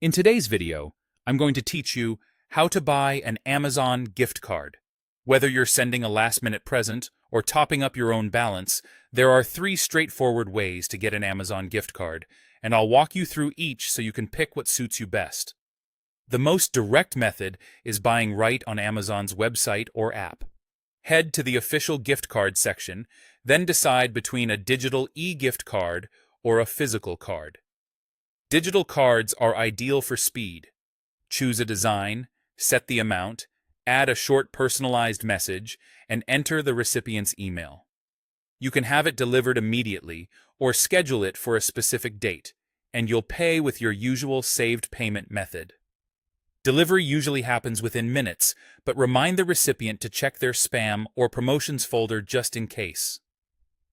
In today's video, I'm going to teach you how to buy an Amazon gift card. Whether you're sending a last-minute present or topping up your own balance, there are 3 straightforward ways to get an Amazon gift card, and I'll walk you through each so you can pick what suits you best. The most direct method is buying right on Amazon's website or app. Head to the official gift card section, then decide between a digital e-gift card or a physical card. Digital cards are ideal for speed. Choose a design, set the amount, add a short personalized message, and enter the recipient's email. You can have it delivered immediately or schedule it for a specific date, and you'll pay with your usual saved payment method. Delivery usually happens within minutes, but remind the recipient to check their spam or promotions folder just in case.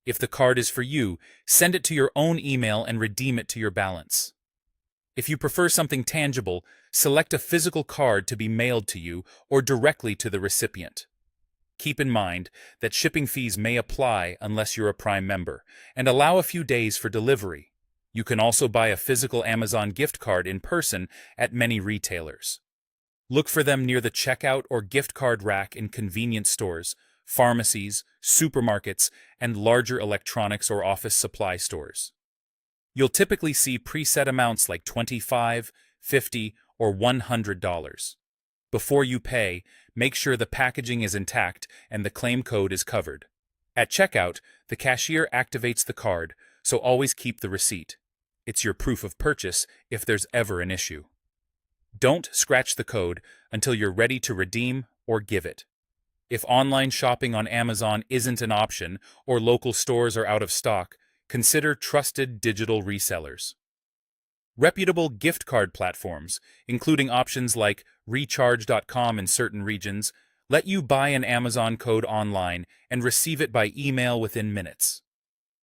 If the card is for you, send it to your own email and redeem it to your balance. If you prefer something tangible, select a physical card to be mailed to you or directly to the recipient. Keep in mind that shipping fees may apply unless you're a Prime member, and allow a few days for delivery. You can also buy a physical Amazon gift card in person at many retailers. Look for them near the checkout or gift card rack in convenience stores, pharmacies, supermarkets, and larger electronics or office supply stores. You'll typically see preset amounts like $25, $50, or $100. Before you pay, make sure the packaging is intact and the claim code is covered. At checkout, the cashier activates the card, so always keep the receipt. It's your proof of purchase if there's ever an issue. Don't scratch the code until you're ready to redeem or give it. If online shopping on Amazon isn't an option or local stores are out of stock, consider trusted digital resellers. Reputable gift card platforms, including options like recharge.com in certain regions, let you buy an Amazon code online and receive it by email within minutes.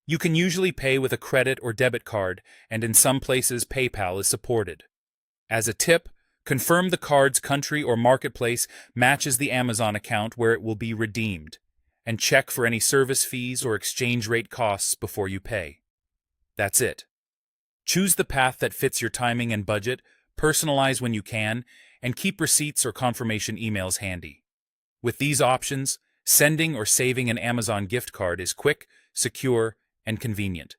You can usually pay with a credit or debit card, and in some places PayPal is supported. As a tip, confirm the card's country or marketplace matches the Amazon account where it will be redeemed, and check for any service fees or exchange rate costs before you pay. That's it. Choose the path that fits your timing and budget, personalize when you can, and keep receipts or confirmation emails handy. With these options, sending or saving an Amazon gift card is quick, secure, and convenient.